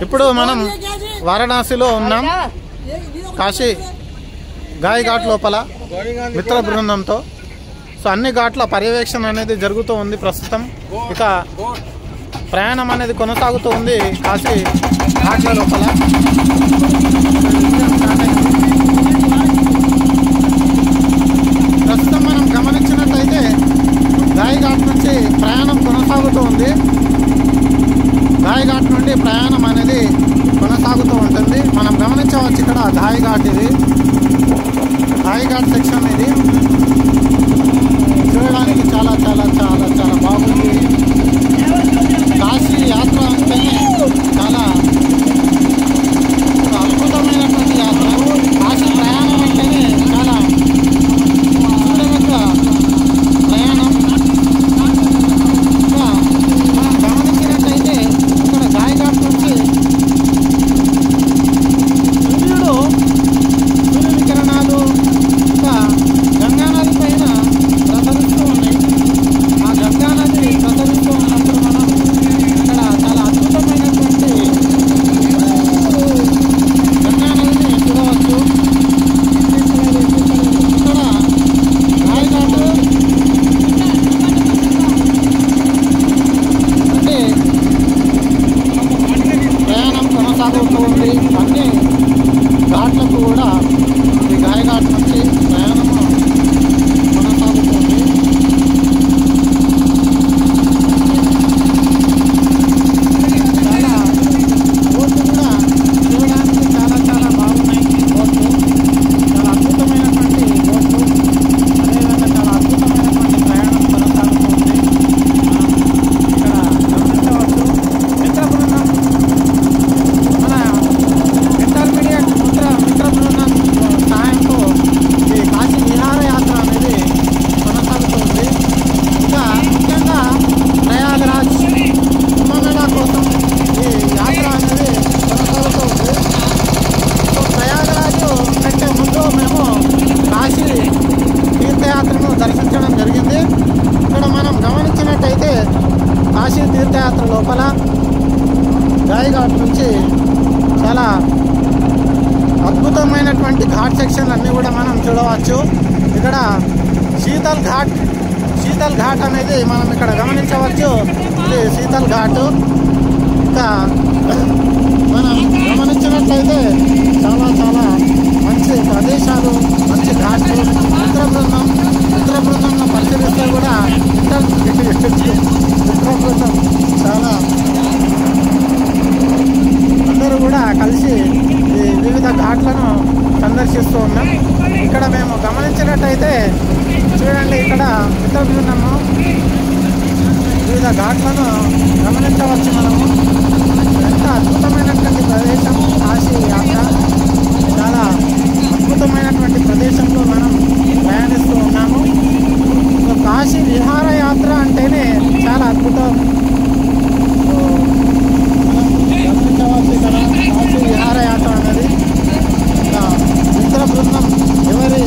ఇప్పుడు మనం వారణాసిలో ఉన్నాం, కాశీ గాయ్ ఘాట్ లోపల మిత్ర బృందంతో. సో అన్ని ఘాట్ల పర్యవేక్షణ అనేది జరుగుతూ ఉంది ప్రస్తుతం. ఇక ప్రయాణం అనేది కొనసాగుతూ ఉంది కాశీ ఘాట్ల లోపల. ప్రస్తుతం మనం గమనించినట్లయితే గాయ్ ఘాట్ నుంచి ప్రయాణం కొనసాగుతూ ఉంది. గాయ్ ఘాట్ నుండి ప్రయాణం అనేది కొనసాగుతూ ఉంటుంది. మనం గమనించవచ్చు ఇక్కడ గాయ్ ఘాట్, ఇది గాయ్ ఘాట్ సెక్షన్. ఇది చూడడానికి చాలా చాలా చాలా చాలా బాగుంది. కాశీ యాత్ర అంటేనే చాలా అద్భుతమైనటువంటి యాత్ర. కాశీ ప్రయాణం అంటేనే చాలా చూడదగ్గ ప్రయాణం. ఇంకా మనం గమనించినట్లయితే ఇక్కడ గాయ్ ఘాట్ నుంచి సూర్యుని కిరణాలు ఇంకా గంగానది పైన ప్రసరిస్తూ ఉన్నాయి. ఆ గంగానది ప్రసరిస్తూ ఉన్నప్పుడు మనం ఇక్కడ చాలా అద్భుతమైనటువంటి గంగానదిని చూడవచ్చు. ఇక్కడ గాయ్ ఘాట్ అంటే ప్రయాణం కొనసాగుతూ ఉంది. అన్ని ఘాట్లకు కూడా ఈ గాయ్ ఘాట్ నుంచి ప్రయాణము కొనసాగుతుంది. చాలా బోట్లు కూడా చూడడానికి చాలా చాలా బాగున్నాయి. బోట్లు చాలా అద్భుతమైనటువంటి బోట్లు, అదేవిధంగా చాలా అద్భుతమైనటువంటి ప్రయాణం కొనసాగుతుంది. ఇక్కడ గమనించవచ్చు మిత్ర బృందం, మన ఇంటర్మీడియట్ మిత్ర బృందం సహాయంతో ఈ కాశీ విహారయాత్ర అనేది కొనసాగుతుంది. ఇంకా ముఖ్యంగా ప్రయాగరాజ్ కుంభమేళా కోసం ఈ యాత్ర అనేది కొనసాగుతుంది. సో ప్రయాగరాజు కంటే ముందు మేము కాశీ తీర్థయాత్రను దర్శించడం జరిగింది. ఇక్కడ మనం గమనించినట్టయితే కాశీ తీర్థయాత్ర లోపల గాయ్ ఘాట్ నుంచి చాలా అద్భుతమైనటువంటి ఘాట్ సెక్షన్ అన్నీ కూడా మనం చూడవచ్చు. ఇక్కడ శీతల్ ఘాట్ అనేది మనం ఇక్కడ గమనించవచ్చు. ఇది శీతల్ ఘాట్. ఇంకా మనం గమనించినట్లయితే చాలా చాలా మంచి ప్రదేశాలు, మంచి ఘాట్లు. మిత్ర బృందంలో పరిశీలిస్తే కూడా మిత్ర బృందం చాలా అందరూ కూడా కలిసి ఈ వివిధ ఘాట్లను సందర్శిస్తూ ఉన్నాం. ఇక్కడ మేము గమనించినట్టయితే చూడండి, ఇక్కడ మిత్ర బృందము వివిధ ఘాట్లను గమనించవచ్చు. మనము ఎంత అద్భుతమైనటువంటి ప్రదేశం కాశీ యాత్ర. చాలా అద్భుతమైనటువంటి ప్రదేశంలో మనం ప్రయాణిస్తూ ఉన్నాము. కాశీ విహారయాత్ర అంటేనే చాలా అద్భుతం. గమనించవచ్చు ఇక్కడ కాశీ విహారయాత్ర అనేది మిత్ర బృందం ఎవరి